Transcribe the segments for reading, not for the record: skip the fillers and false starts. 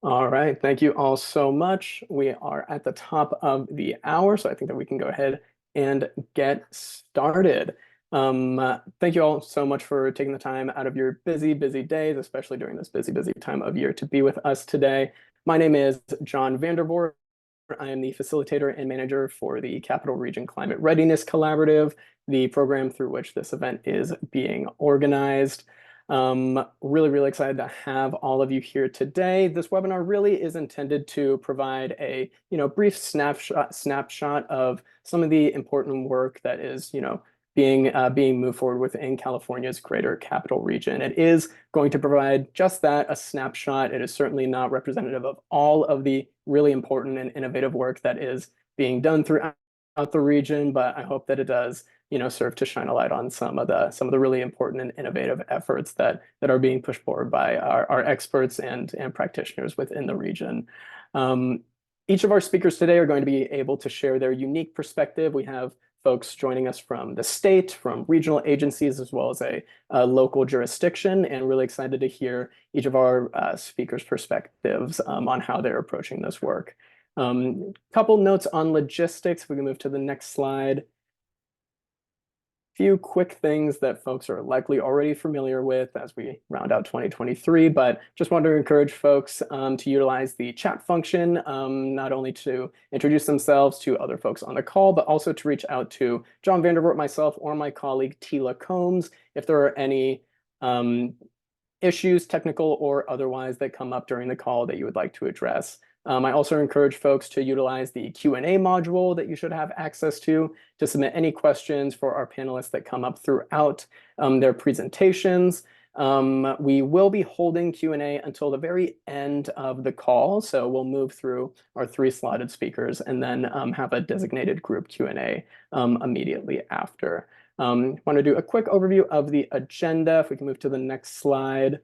All right, thank you all so much. We are at the top of the hour, so I think that we can go ahead and get started. Thank you all so much for taking the time out of your busy, busy days, especially during this busy, busy time of year, to be with us today. My name is John Vandervoort. I am the facilitator and manager for the Capital Region Climate Readiness Collaborative, the program through which this event is being organized. Really, really excited to have all of you here today. This webinar really is intended to provide a, brief snapshot of some of the important work that is, being moved forward within California's greater capital region. It is going to provide just that, a snapshot. It is certainly not representative of all of the really important and innovative work that is being done throughout the region, but I hope that it does, serve to shine a light on some of the really important and innovative efforts that are being pushed forward by our experts and practitioners within the region. Each of our speakers today are going to be able to share their unique perspective. We have folks joining us from the state, from regional agencies, as well as a local jurisdiction, and really excited to hear each of our speakers' perspectives on how they're approaching this work. Couple notes on logistics. If we can move to the next slide. Few quick things that folks are likely already familiar with as we round out 2023, but just wanted to encourage folks to utilize the chat function, not only to introduce themselves to other folks on the call, but also to reach out to John Vandervoort, myself, or my colleague Tila Combs if there are any issues, technical or otherwise, that come up during the call that you would like to address. I also encourage folks to utilize the Q&A module that you should have access to submit any questions for our panelists that come up throughout their presentations. We will be holding Q&A until the very end of the call, so we'll move through our 3 slotted speakers and then have a designated group Q&A immediately after. Want to do a quick overview of the agenda. If we can move to the next slide.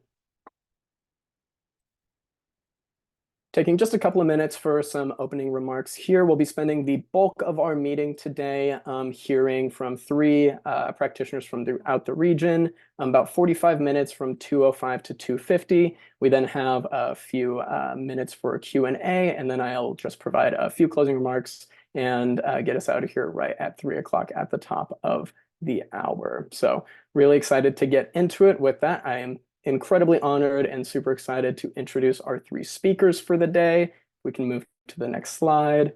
Taking just a couple of minutes for some opening remarks here. We'll be spending the bulk of our meeting today hearing from 3 practitioners from throughout the region, about 45 minutes from 2:05 to 2:50. We then have a few minutes for a Q&A, and then I'll just provide a few closing remarks and get us out of here right at 3 o'clock at the top of the hour. So really excited to get into it. With that, I am incredibly honored and super excited to introduce our 3 speakers for the day. We can move to the next slide.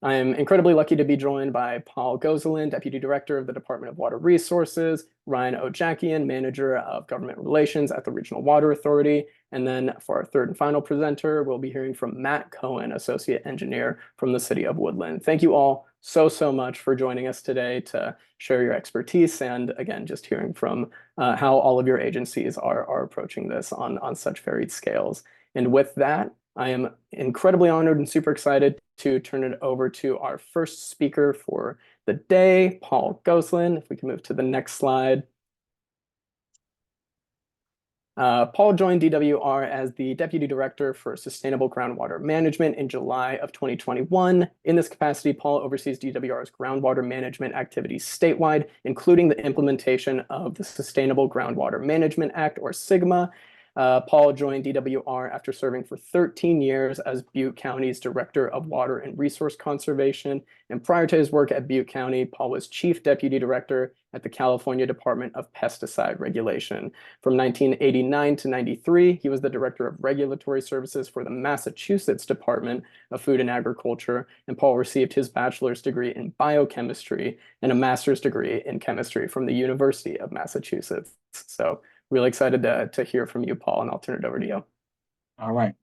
I am incredibly lucky to be joined by Paul Gosselin, Deputy Director of the Department of Water Resources, Ryan Ojakian, Manager of Government Relations at the Regional Water Authority, and then for our third and final presenter, we'll be hearing from Matt Cohen, Associate Engineer from the City of Woodland. Thank you all so much for joining us today to share your expertise, and again, just hearing from how all of your agencies are approaching this on such varied scales. And with that, I am incredibly honored and super excited to turn it over to our first speaker for the day, Paul Gosselin. If we can move to the next slide. Paul joined DWR as the Deputy Director for Sustainable Groundwater Management in July of 2021. In this capacity, Paul oversees DWR's groundwater management activities statewide, including the implementation of the Sustainable Groundwater Management Act, or SGMA. Paul joined DWR after serving for 13 years as Butte County's Director of Water and Resource Conservation. And prior to his work at Butte County, Paul was Chief Deputy Director at the California Department of Pesticide Regulation. From 1989 to 93, he was the Director of Regulatory Services for the Massachusetts Department of Food and Agriculture. And Paul received his bachelor's degree in biochemistry and a master's degree in chemistry from the University of Massachusetts. So really excited to hear from you, Paul, and I'll turn it over to you. All right.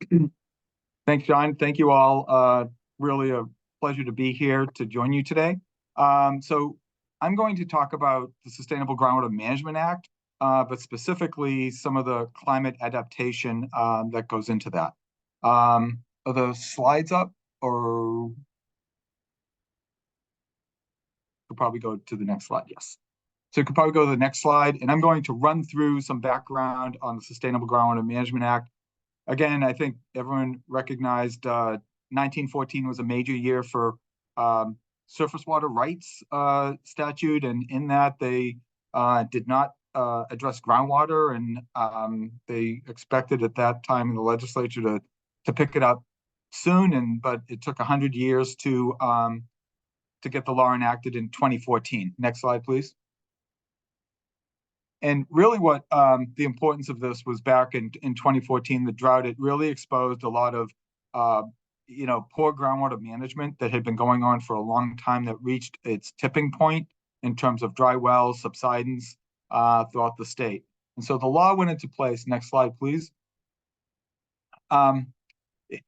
Thanks, John. Thank you all. Really a pleasure to be here to join you today. So I'm going to talk about the Sustainable Groundwater Management Act, but specifically some of the climate adaptation that goes into that. Are the slides up, or we'll probably go to the next slide? Yes. So you could probably go to the next slide, and I'm going to run through some background on the Sustainable Groundwater Management Act. Again, I think everyone recognized 1914 was a major year for surface water rights statute, and in that they did not address groundwater, and they expected at that time in the legislature to pick it up soon, but it took 100 years to get the law enacted in 2014. Next slide, please. And really what the importance of this was back in 2014, the drought, it really exposed a lot of poor groundwater management that had been going on for a long time, that reached its tipping point in terms of dry wells, subsidence throughout the state. And so the law went into place. Next slide, please.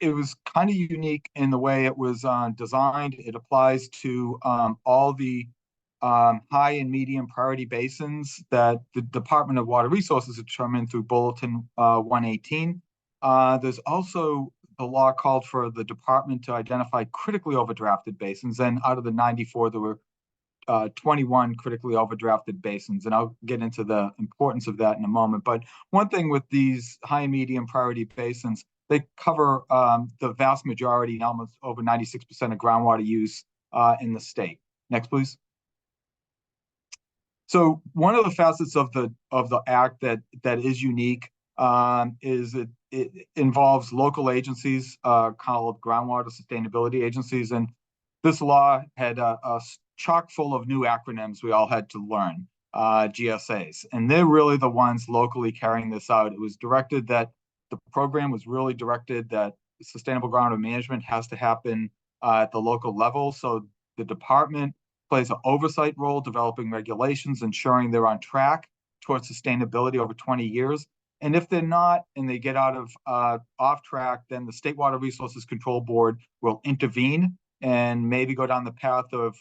It was kind of unique in the way it was designed. It applies to all the high and medium priority basins that the Department of Water Resources determined through Bulletin 118. There's also the law called for the department to identify critically overdrafted basins, and out of the 94, there were 21 critically overdrafted basins, and I'll get into the importance of that in a moment. But one thing with these high and medium priority basins, they cover the vast majority, almost over 96% of groundwater use in the state. Next, please. So one of the facets of the act that is unique is it involves local agencies called groundwater sustainability agencies, and this law had a chock full of new acronyms we all had to learn, GSAs, and they're really the ones locally carrying this out. It was directed that the program was really directed that sustainable groundwater management has to happen at the local level. So the department plays an oversight role, developing regulations, ensuring they're on track towards sustainability over 20 years. And if they're not, and they get out of off track, then the State Water Resources Control Board will intervene and maybe go down the path of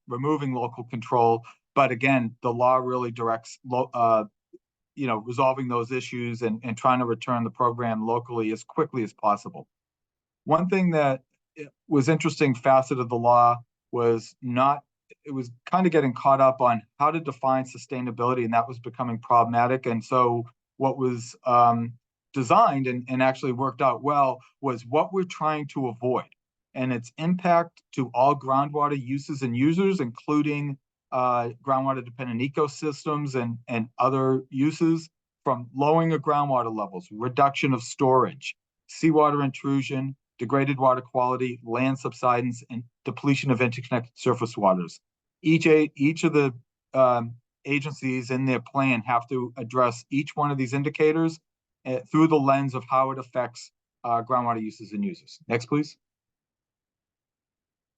removing local control. But again, the law really directs resolving those issues and trying to return the program locally as quickly as possible. One thing that was interesting facet of the law was it was kind of getting caught up on how to define sustainability, and that was becoming problematic. And so what was designed and actually worked out well was what we're trying to avoid, and its impact to all groundwater uses and users, including groundwater dependent ecosystems and other uses, from lowering of groundwater levels, reduction of storage, seawater intrusion, degraded water quality, land subsidence, and depletion of interconnected surface waters. Each of the agencies in their plan have to address each one of these indicators through the lens of how it affects groundwater uses and users. Next, please.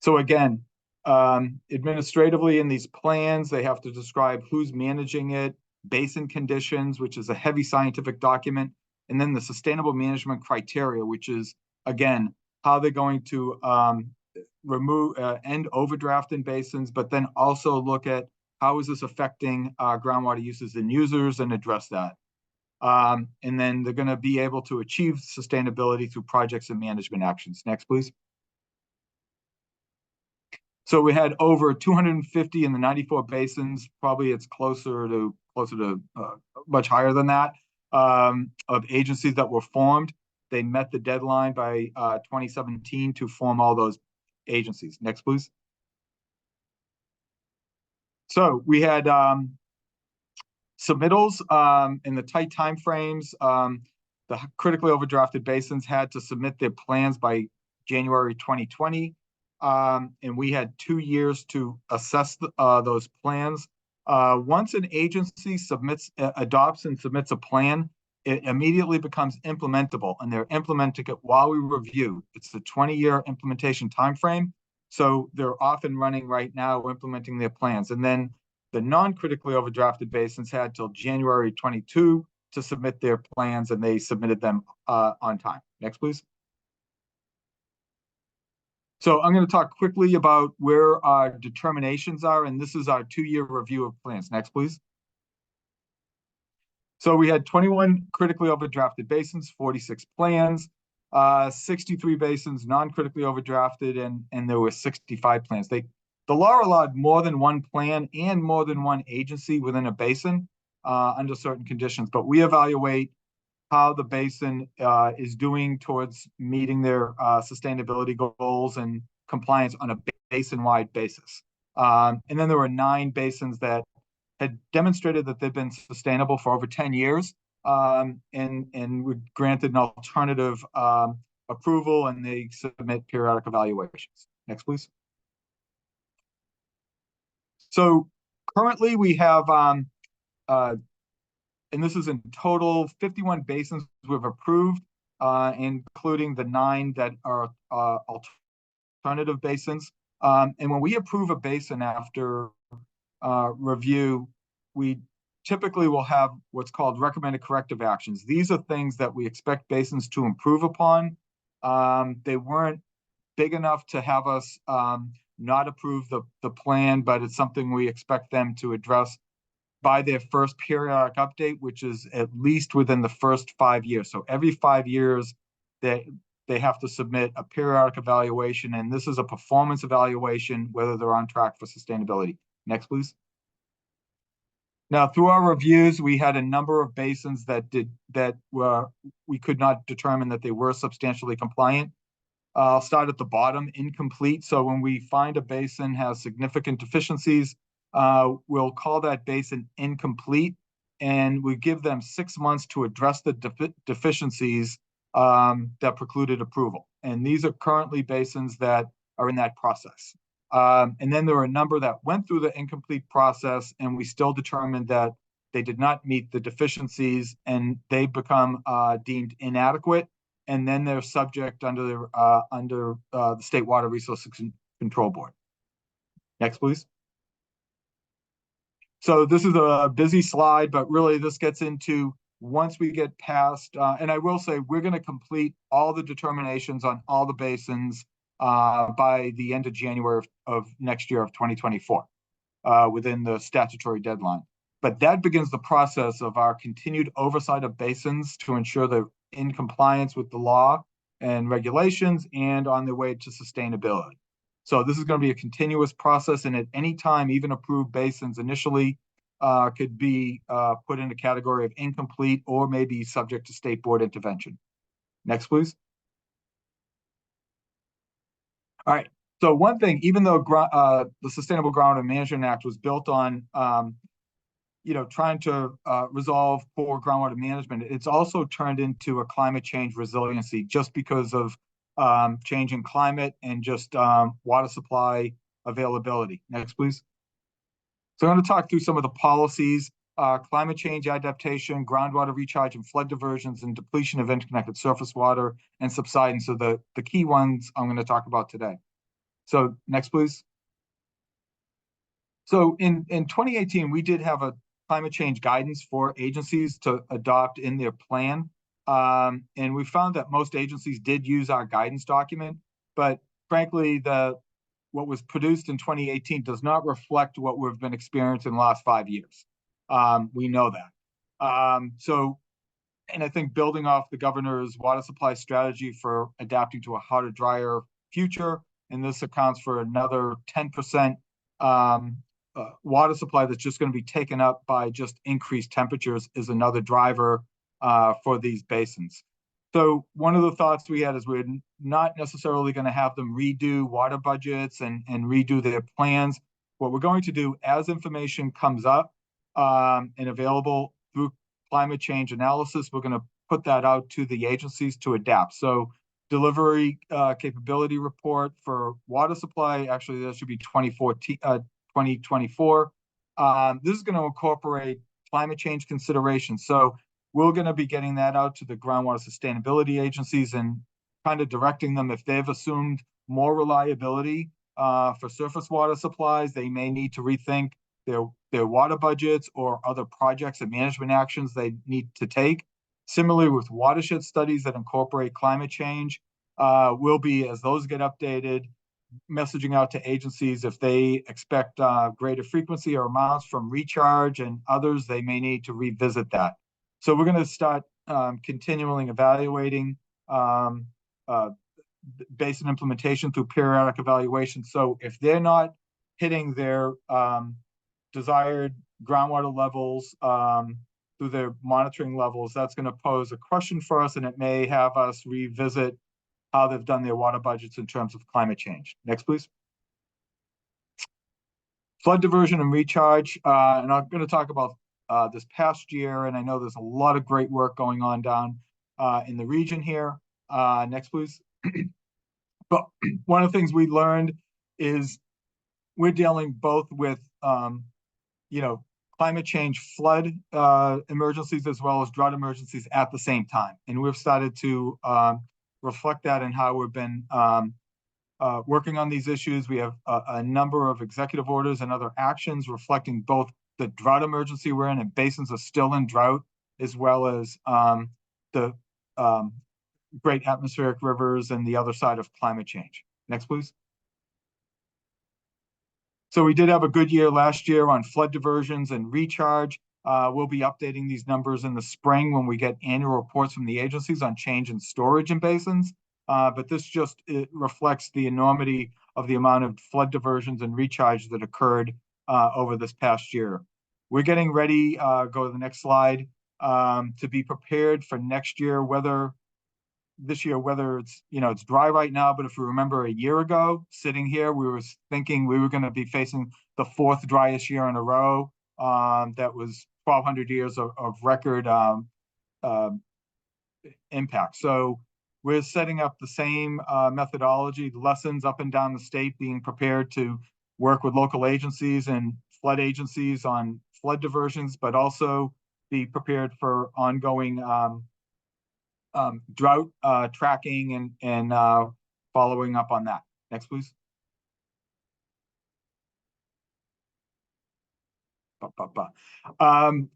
So again, administratively in these plans, they have to describe who's managing it, basin conditions, which is a heavy scientific document, and then the sustainable management criteria, which is, again, how they're going to end overdraft in basins, but then also look at how is this affecting groundwater uses and users and address that. And then they're going to be able to achieve sustainability through projects and management actions. Next, please. So we had over 250 in the 94 basins. Probably it's closer to much higher than that, of agencies that were formed. They met the deadline by 2017 to form all those agencies. Next, please. So we had submittals in the tight timeframes. The critically overdrafted basins had to submit their plans by January 2020. And we had 2 years to assess those plans. Once an agency adopts and submits a plan, it immediately becomes implementable, and they're implementing it while we review. It's the 20-year implementation timeframe, so they're often running right now implementing their plans. And then the non-critically overdrafted basins had till January 22 to submit their plans, and they submitted them on time. Next, please. So I'm going to talk quickly about where our determinations are, and this is our 2-year review of plans. Next, please. So we had 21 critically overdrafted basins, 46 plans, 63 basins non-critically overdrafted, and there were 65 plans. The law allowed more than one plan and more than one agency within a basin under certain conditions, but we evaluate how the basin is doing towards meeting their sustainability goals and compliance on a basin-wide basis. And then there were 9 basins that had demonstrated that they've been sustainable for over 10 years, and were granted an alternative approval, and they submit periodic evaluations. Next, please. So currently we have, and this is in total, 51 basins we've approved, including the 9 that are alternative basins. And when we approve a basin after review, we typically will have what's called recommended corrective actions. These are things that we expect basins to improve upon. They weren't big enough to have us not approve the plan, but it's something we expect them to address by their first periodic update, which is at least within the first 5 years. So every 5 years, they have to submit a periodic evaluation, and this is a performance evaluation, whether they're on track for sustainability. Next, please. Now, through our reviews, we had a number of basins that we could not determine that they were substantially compliant. I'll start at the bottom, incomplete. So when we find a basin has significant deficiencies, we'll call that basin incomplete, and we give them 6 months to address the deficiencies that precluded approval. And these are currently basins that are in that process. And then there are a number that went through the incomplete process, and we still determined that they did not meet the deficiencies, and they become deemed inadequate. And then they're subject under the State Water Resources Control Board. Next, please. So this is a busy slide, but really this gets into once we get past, and I will say we're going to complete all the determinations on all the basins by the end of January of next year of 2024, within the statutory deadline. But that begins the process of our continued oversight of basins to ensure they're in compliance with the law and regulations and on their way to sustainability. So this is going to be a continuous process, and at any time, even approved basins initially could be put in a category of incomplete or maybe subject to state board intervention. Next, please. All right. So one thing, even though the Sustainable Groundwater Management Act was built on trying to resolve poor groundwater management, it's also turned into a climate change resiliency just because of changing climate and just water supply availability. Next, please. So I'm going to talk through some of the policies, climate change adaptation, groundwater recharge and flood diversions, and depletion of interconnected surface water and subsidence. So the key ones I'm going to talk about today. So next, please. So in 2018, we did have a climate change guidance for agencies to adopt in their plan. And we found that most agencies did use our guidance document, but frankly, what was produced in 2018 does not reflect what we've been experiencing in the last 5 years. We know that. And I think building off the governor's water supply strategy for adapting to a hotter, drier future, and this accounts for another 10% water supply that's just going to be taken up by just increased temperatures, is another driver for these basins. So one of the thoughts we had is we're not necessarily going to have them redo water budgets and redo their plans. What we're going to do as information comes up and available through climate change analysis, we're going to put that out to the agencies to adapt. So delivery capability report for water supply, actually that should be 2024. This is going to incorporate climate change considerations. So we're going to be getting that out to the groundwater sustainability agencies and kind of directing them if they've assumed more reliability for surface water supplies, they may need to rethink their water budgets or other projects and management actions they need to take. Similarly, with watershed studies that incorporate climate change, will be, as those get updated, messaging out to agencies if they expect greater frequency or amounts from recharge, and others, they may need to revisit that. So we're going to start continually evaluating basin implementation through periodic evaluation. So if they're not hitting their desired groundwater levels through their monitoring levels, that's going to pose a question for us, and it may have us revisit how they've done their water budgets in terms of climate change. Next, please. flood diversion and recharge, and I'm going to talk about this past year, and I know there's a lot of great work going on down in the region here. Next, please. But one of the things we learned is we're dealing both with, climate change flood emergencies as well as drought emergencies at the same time. And we've started to reflect that in how we've been working on these issues. We have a number of executive orders and other actions reflecting both the drought emergency we're in, and basins are still in drought, as well as the great atmospheric rivers and the other side of climate change. Next, please. So we did have a good year last year on flood diversions and recharge. We'll be updating these numbers in the spring when we get annual reports from the agencies on change in storage in basins. But this just reflects the enormity of the amount of flood diversions and recharge that occurred over this past year. We're getting ready, go to the next slide, to be prepared for next year, whether it's, it's dry right now, but if we remember a year ago, sitting here, we were thinking we were going to be facing the fourth driest year in a row. That was 1,200 years of record impact. So we're setting up the same methodology, lessons up and down the state, being prepared to work with local agencies and flood agencies on flood diversions, but also be prepared for ongoing drought tracking and following up on that. Next, please.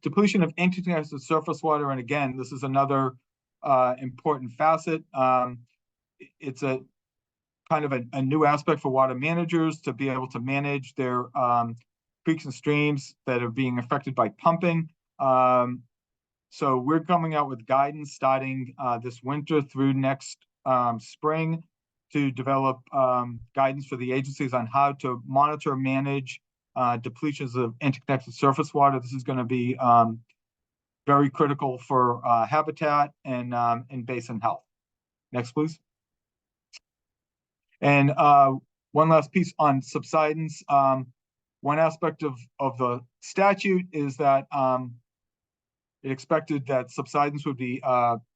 Depletion of interconnected surface water, and again, this is another important facet. It's a kind of a new aspect for water managers to be able to manage their creeks and streams that are being affected by pumping. So we're coming out with guidance starting this winter through next spring to develop guidance for the agencies on how to monitor, manage depletions of interconnected surface water. This is going to be very critical for habitat and basin health. Next, please. And one last piece on subsidence. One aspect of the statute is that it expected that subsidence would be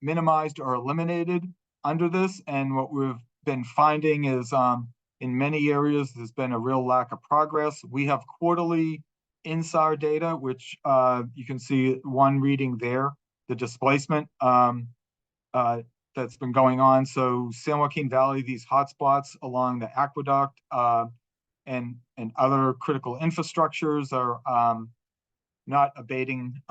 minimized or eliminated under this. And what we've been finding is in many areas, there's been a real lack of progress. We have quarterly INSAR data, which you can see one reading there, the displacement that's been going on. So San Joaquin Valley, these hotspots along the aqueduct and other critical infrastructures are not abating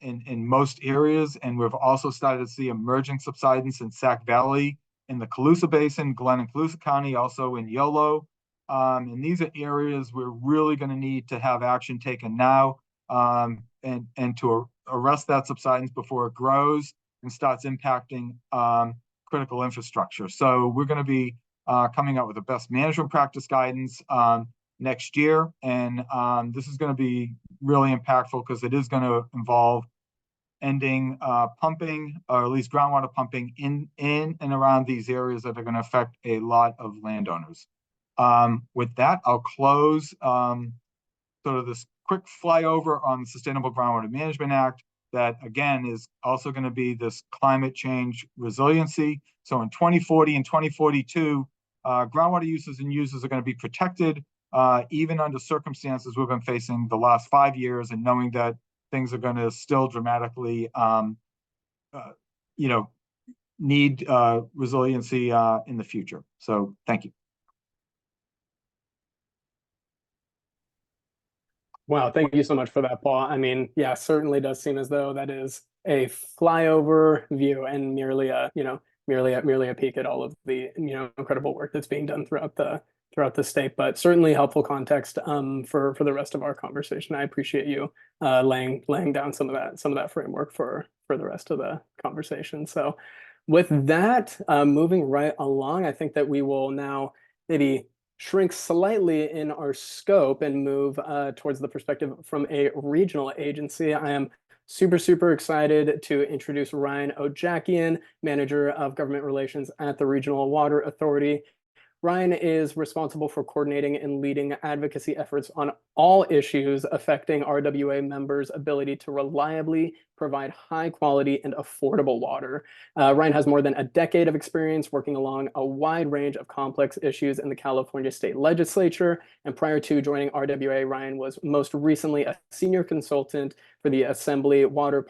in most areas. And we've also started to see emerging subsidence in Sac Valley, in the Colusa Basin, Glenn and Colusa County, also in Yolo. And these are areas we're really going to need to have action taken now and to arrest that subsidence before it grows and starts impacting critical infrastructure. So we're going to be coming out with the best management practice guidance next year. And this is going to be really impactful because it is going to involve ending pumping, or at least groundwater pumping in and around these areas that are going to affect a lot of landowners. With that, I'll close sort of this quick flyover on the Sustainable Groundwater Management Act that, again, is also going to be this climate change resiliency. So in 2040 and 2042, groundwater uses and users are going to be protected, even under circumstances we've been facing the last 5 years, and knowing that things are going to still dramatically, need resiliency in the future. So thank you. Wow, thank you so much for that, Paul. I mean, yeah, certainly does seem as though that is a flyover view and merely a peek at all of the incredible work that's being done throughout the state, but certainly helpful context for the rest of our conversation. I appreciate you laying down some of that framework for the rest of the conversation. So with that, moving right along, I think that we will now maybe shrink slightly in our scope and move towards the perspective from a regional agency. I am super excited to introduce Ryan Ojakian, Manager of Government Relations at the Regional Water Authority. Ryan is responsible for coordinating and leading advocacy efforts on all issues affecting RWA members' ability to reliably provide high quality and affordable water. Ryan has more than a decade of experience working along a wide range of complex issues in the California State Legislature. And prior to joining RWA, Ryan was most recently a senior consultant for the Assembly Water,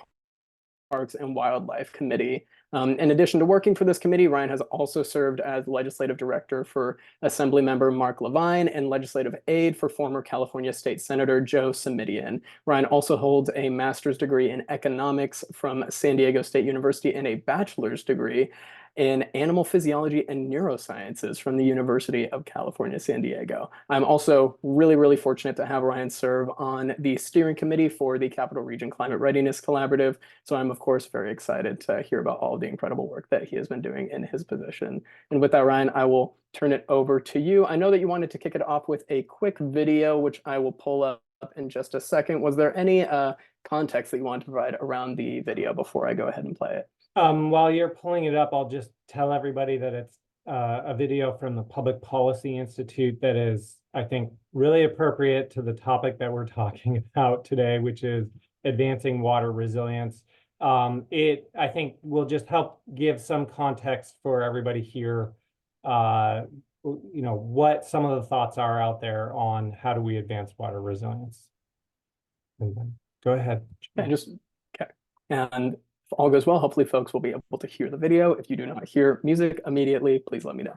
Parks and Wildlife Committee. In addition to working for this committee, Ryan has also served as legislative director for Assembly member Mark Levine and legislative aide for former California State Senator Joe Simidian. Ryan also holds a master's degree in economics from San Diego State University and a bachelor's degree in animal physiology and neurosciences from the University of California, San Diego. I'm also really, really fortunate to have Ryan serve on the steering committee for the Capital Region Climate Readiness Collaborative. So I'm, of course, very excited to hear about all the incredible work that he has been doing in his position. And with that, Ryan, I will turn it over to you. I know that you wanted to kick it off with a quick video, which I will pull up in just a second. Was there any context that you wanted to provide around the video before I go ahead and play it? While you're pulling it up, I'll just tell everybody that it's a video from the Public Policy Institute that is, I think, really appropriate to the topic that we're talking about today, which is advancing water resilience. I think, will just help give some context for everybody here, what some of the thoughts are out there on how do we advance water resilience. Go ahead. Okay. And if all goes well, hopefully folks will be able to hear the video. If you do not hear music immediately, please let me know.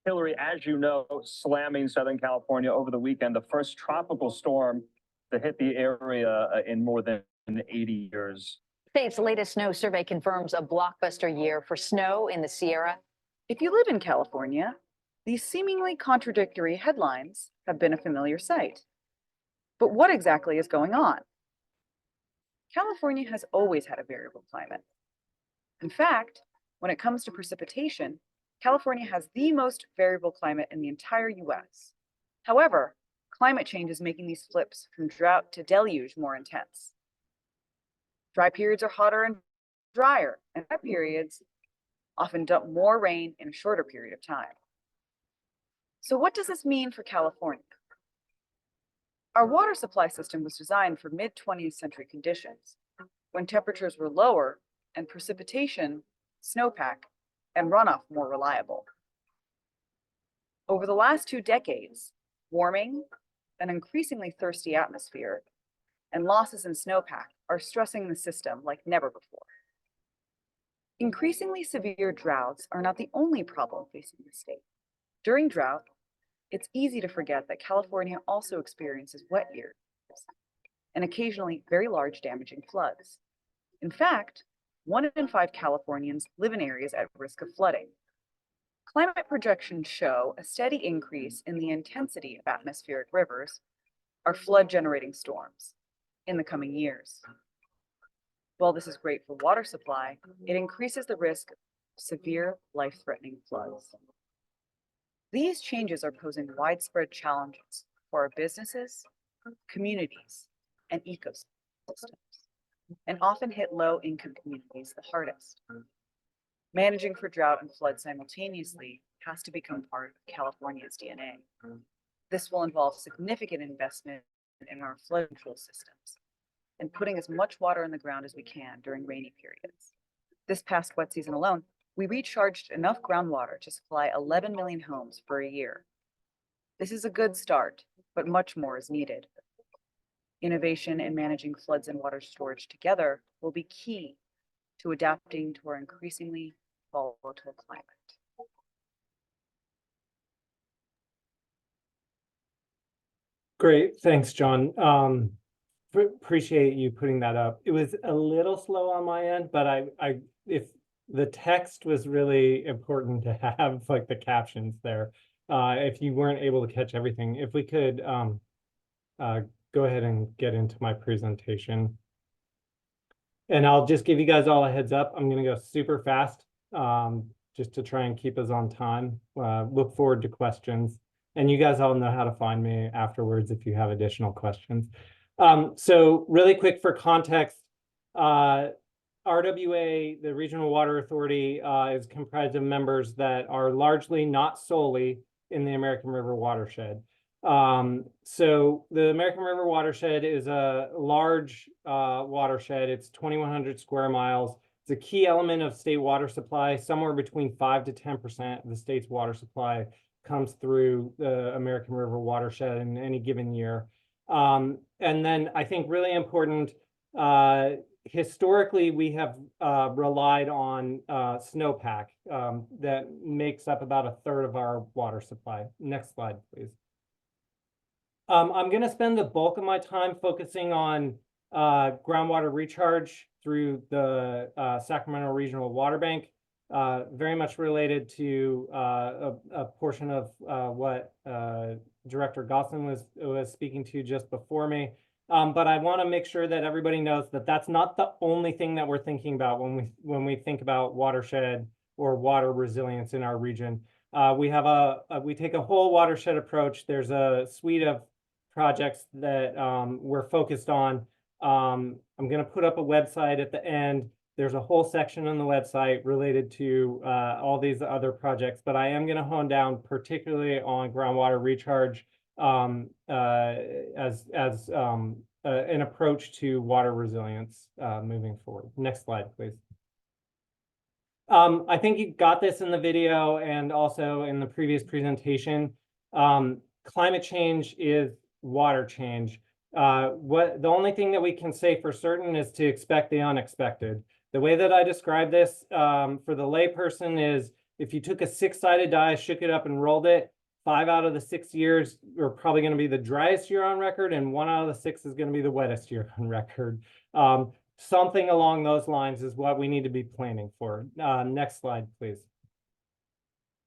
Hillary, as you know, slamming Southern California over the weekend, the first tropical storm to hit the area in more than 80 years. State's latest snow survey confirms a blockbuster year for snow in the Sierra. If you live in California, these seemingly contradictory headlines have been a familiar sight. But what exactly is going on? California has always had a variable climate. In fact, when it comes to precipitation, California has the most variable climate in the entire US. However, climate change is making these flips from drought to deluge more intense. Dry periods are hotter and drier, and wet periods often dump more rain in a shorter period of time. So what does this mean for California? Our water supply system was designed for mid-20th century conditions, when temperatures were lower and precipitation, snowpack, and runoff more reliable. Over the last 2 decades, warming, an increasingly thirsty atmosphere, and losses in snowpack are stressing the system like never before. Increasingly severe droughts are not the only problem facing the state. During drought, it's easy to forget that California also experiences wet years and occasionally very large damaging floods. In fact, 1 in 5 Californians live in areas at risk of flooding. Climate projections show a steady increase in the intensity of atmospheric rivers, or flood-generating storms, in the coming years. While this is great for water supply, it increases the risk of severe life-threatening floods. These changes are posing widespread challenges for our businesses, communities, and ecosystems, and often hit low-income communities the hardest. Managing for drought and flood simultaneously has to become part of California's DNA. This will involve significant investment in our flood control systems and putting as much water in the ground as we can during rainy periods. This past wet season alone, we recharged enough groundwater to supply 11 million homes for a year. This is a good start, but much more is needed. Innovation in managing floods and water storage together will be key to adapting to our increasingly volatile climate. Great, thanks, John. Appreciate you putting that up. It was a little slow on my end, but if the text was really important to have, like the captions there. If you weren't able to catch everything, if we could go ahead and get into my presentation. And I'll just give you guys all a heads up. I'm going to go super fast just to try and keep us on time. Look forward to questions. And you guys all know how to find me afterwards if you have additional questions. So really quick for context, RWA, the Regional Water Authority, is comprised of members that are largely, not solely, in the American River watershed. So the American River watershed is a large watershed. It's 2,100 square miles. It's a key element of state water supply. Somewhere between 5 to 10% of the state's water supply comes through the American River watershed in any given year. And then I think really important, historically, we have relied on snowpack that makes up about a third of our water supply. Next slide, please. I'm going to spend the bulk of my time focusing on groundwater recharge through the Sacramento Regional Water Bank, very much related to a portion of what Director Gosselin was speaking to just before me. But I want to make sure that everybody knows that that's not the only thing that we're thinking about when we think about watershed or water resilience in our region. We take a whole watershed approach. There's a suite of projects that we're focused on. I'm going to put up a website at the end. There's a whole section on the website related to all these other projects, but I am going to hone down particularly on groundwater recharge as an approach to water resilience moving forward. Next slide, please. I think you got this in the video and also in the previous presentation. Climate change is water change. The only thing that we can say for certain is to expect the unexpected. The way that I describe this for the layperson is if you took a 6-sided die, shook it up and rolled it, 5 out of the 6 years are probably going to be the driest year on record, and 1 out of the 6 is going to be the wettest year on record. Something along those lines is what we need to be planning for. Next slide, please.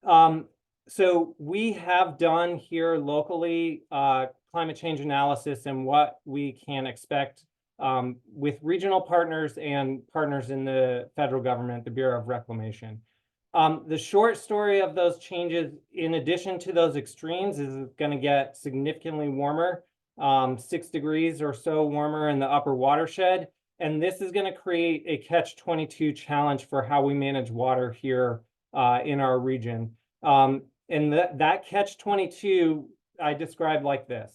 So we have done here locally climate change analysis and what we can expect with regional partners and partners in the federal government, the Bureau of Reclamation. The short story of those changes, in addition to those extremes, is going to get significantly warmer, 6 degrees or so warmer in the upper watershed. And this is going to create a catch-22 challenge for how we manage water here in our region. And that catch-22 I described like this.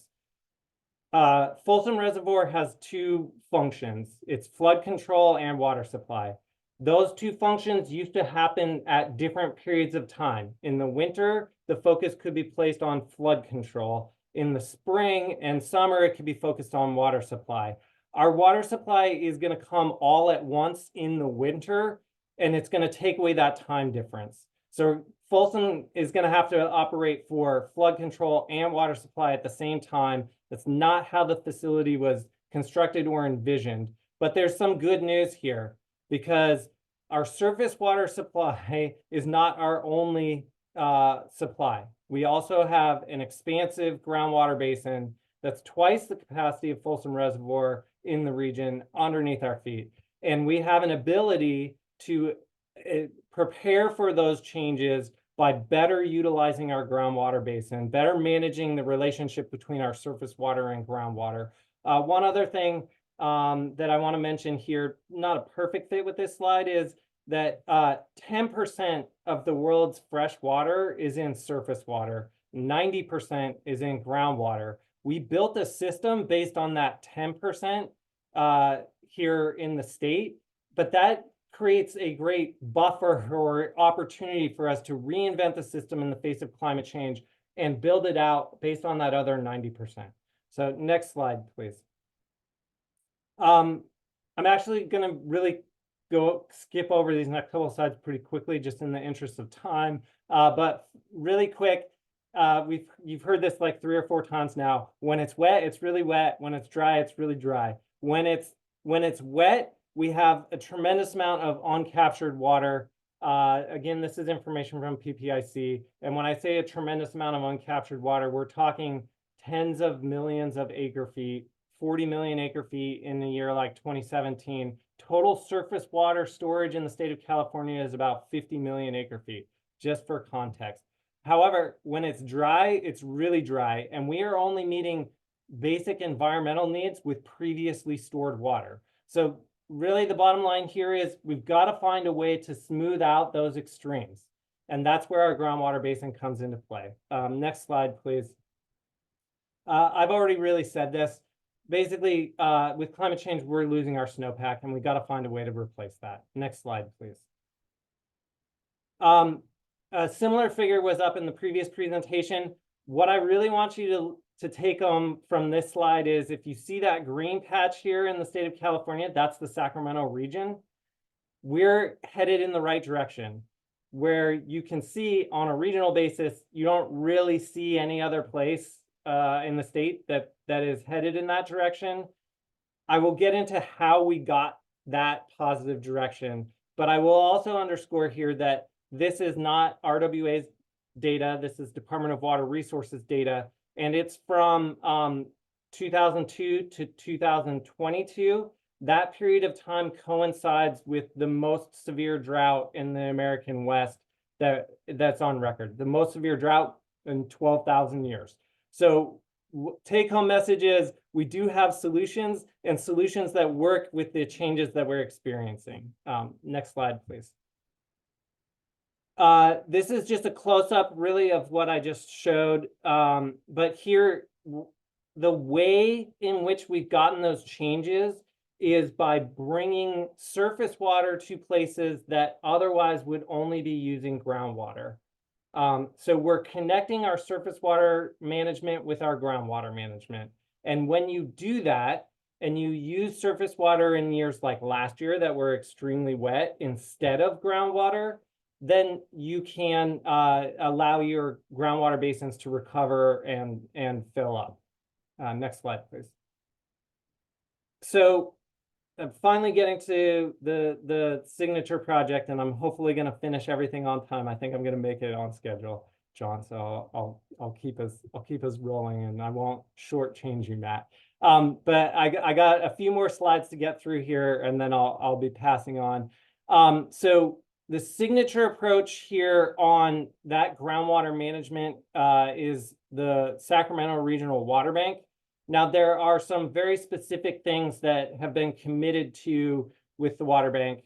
Folsom Reservoir has 2 functions. It's flood control and water supply. Those 2 functions used to happen at different periods of time. In the winter, the focus could be placed on flood control. In the spring and summer, it could be focused on water supply. Our water supply is going to come all at once in the winter, and it's going to take away that time difference. So Folsom is going to have to operate for flood control and water supply at the same time. That's not how the facility was constructed or envisioned. But there's some good news here, because our surface water supply is not our only supply. We also have an expansive groundwater basin that's twice the capacity of Folsom Reservoir in the region underneath our feet. And we have an ability to prepare for those changes by better utilizing our groundwater basin, better managing the relationship between our surface water and groundwater. One other thing that I want to mention here, not a perfect fit with this slide, is that 10% of the world's fresh water is in surface water. 90% is in groundwater. We built a system based on that 10% here in the state, but that creates a great buffer or opportunity for us to reinvent the system in the face of climate change and build it out based on that other 90%. So next slide, please. I'm actually going to really skip over these next couple of slides pretty quickly, just in the interest of time. But really quick, you've heard this like 3 or 4 times now. When it's wet, it's really wet. When it's dry, it's really dry. When it's wet, we have a tremendous amount of uncaptured water. Again, this is information from PPIC. And when I say a tremendous amount of uncaptured water, we're talking tens of millions of acre feet, 40 million acre feet in a year like 2017. Total surface water storage in the state of California is about 50 million acre feet, just for context. However, when it's dry, it's really dry, and we are only meeting basic environmental needs with previously stored water. So really the bottom line here is we've got to find a way to smooth out those extremes. And that's where our groundwater basin comes into play. Next slide, please. I've already really said this. Basically, with climate change, we're losing our snowpack, and we've got to find a way to replace that. Next slide, please. A similar figure was up in the previous presentation. What I really want you to take from this slide is if you see that green patch here in the state of California, that's the Sacramento region. We're headed in the right direction, where you can see on a regional basis, you don't really see any other place in the state that is headed in that direction. I will get into how we got that positive direction, but I will also underscore here that this is not RWA's data. This is Department of Water Resources data, and it's from 2002 to 2022. That period of time coincides with the most severe drought in the American West that's on record, the most severe drought in 12,000 years. So take-home message is we do have solutions, and solutions that work with the changes that we're experiencing. Next slide, please. This is just a close-up really of what I just showed. But here, the way in which we've gotten those changes is by bringing surface water to places that otherwise would only be using groundwater. So we're connecting our surface water management with our groundwater management. And when you do that, and you use surface water in years like last year that were extremely wet instead of groundwater, then you can allow your groundwater basins to recover and fill up. Next slide, please. So I'm finally getting to the signature project, and I'm hopefully going to finish everything on time. I think I'm going to make it on schedule, John. So I'll keep us rolling, and I won't shortchange you, Matt. But I got a few more slides to get through here, and then I'll be passing on. So the signature approach here on that groundwater management is the Sacramento Regional Water Bank. Now, there are some very specific things that have been committed to with the water bank.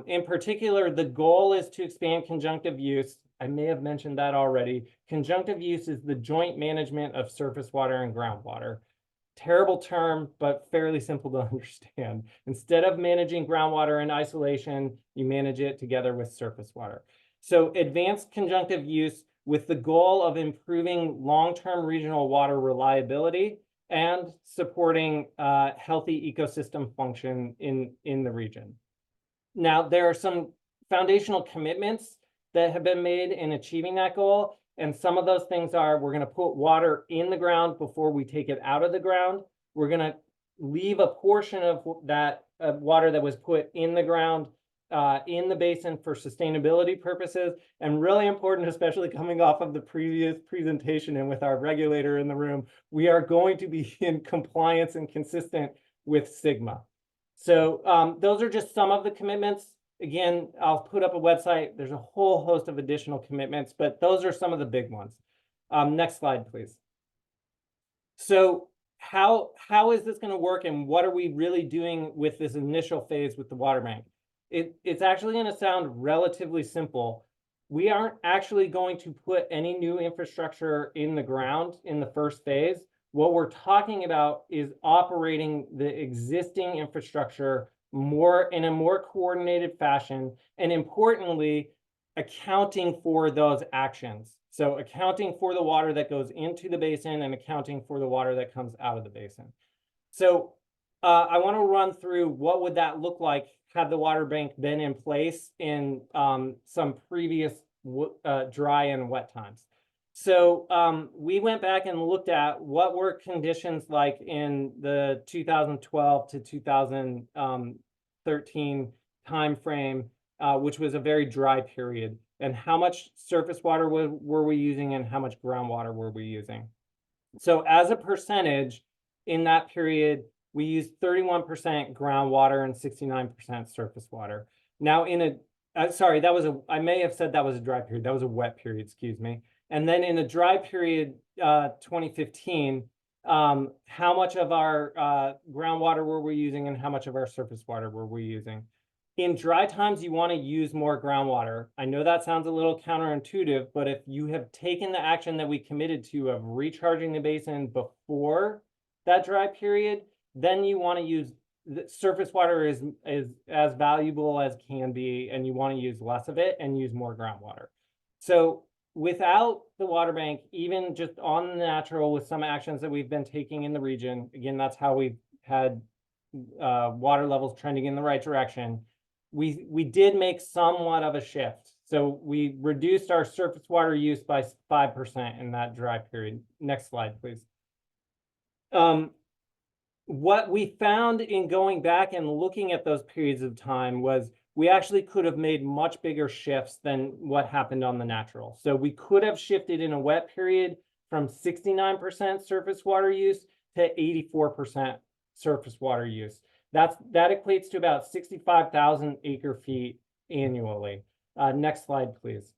In particular, the goal is to expand conjunctive use. I may have mentioned that already. Conjunctive use is the joint management of surface water and groundwater. Terrible term, but fairly simple to understand. Instead of managing groundwater in isolation, you manage it together with surface water. So advanced conjunctive use with the goal of improving long-term regional water reliability and supporting healthy ecosystem function in the region. Now, there are some foundational commitments that have been made in achieving that goal. And some of those things are, we're going to put water in the ground before we take it out of the ground. We're going to leave a portion of that water that was put in the ground in the basin for sustainability purposes. And really important, especially coming off of the previous presentation and with our regulator in the room, we are going to be in compliance and consistent with SGMA. So those are just some of the commitments. Again, I'll put up a website. There's a whole host of additional commitments, but those are some of the big ones. Next slide, please. So how is this going to work, and what are we really doing with this initial phase with the water bank? It's actually going to sound relatively simple. We aren't actually going to put any new infrastructure in the ground in the first phase. What we're talking about is operating the existing infrastructure in a more coordinated fashion, and importantly, accounting for those actions. So accounting for the water that goes into the basin and accounting for the water that comes out of the basin. So I want to run through what would that look like had the water bank been in place in some previous dry and wet times. So we went back and looked at what were conditions like in the 2012 to 2013 timeframe, which was a very dry period, and how much surface water were we using and how much groundwater were we using. So as a percentage in that period, we used 31% groundwater and 69% surface water. Now sorry, I may have said that was a dry period. That was a wet period, excuse me. And then in a dry period, 2015, how much of our groundwater were we using and how much of our surface water were we using. In dry times, you want to use more groundwater. I know that sounds a little counterintuitive, but if you have taken the action that we committed to of recharging the basin before that dry period, then you want to use the surface water is as valuable as can be, and you want to use less of it and use more groundwater. So without the water bank, even just on the natural with some actions that we've been taking in the region, again, that's how we've had water levels trending in the right direction. We did make somewhat of a shift. So we reduced our surface water use by 5% in that dry period. Next slide, please. What we found in going back and looking at those periods of time was we actually could have made much bigger shifts than what happened on the natural. So we could have shifted in a wet period from 69% surface water use to 84% surface water use. That equates to about 65,000 acre feet annually. Next slide, please.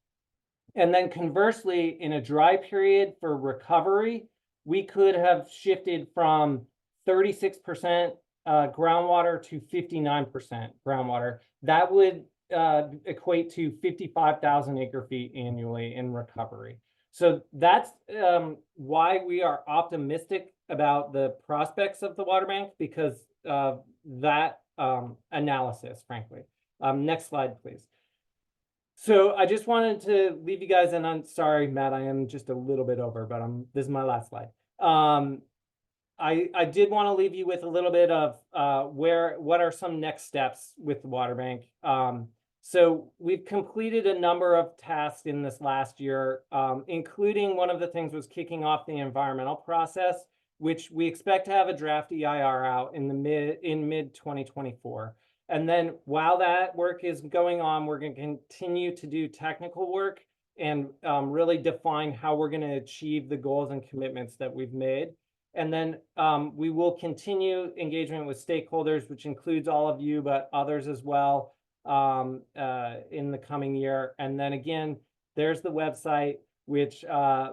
And then conversely, in a dry period for recovery, we could have shifted from 36% groundwater to 59% groundwater. That would equate to 55,000 acre feet annually in recovery. So that's why we are optimistic about the prospects of the water bank, because of that analysis, frankly. Next slide, please. So I just wanted to leave you guys, and I'm sorry, Matt, I am just a little bit over, but this is my last slide. I did want to leave you with a little bit of what are some next steps with the water bank. So we've completed a number of tasks in this last year, including one of the things was kicking off the environmental process, which we expect to have a draft EIR out in mid 2024. And then while that work is going on, we're going to continue to do technical work and really define how we're going to achieve the goals and commitments that we've made. And then we will continue engagement with stakeholders, which includes all of you, but others as well in the coming year. And then again, there's the website, which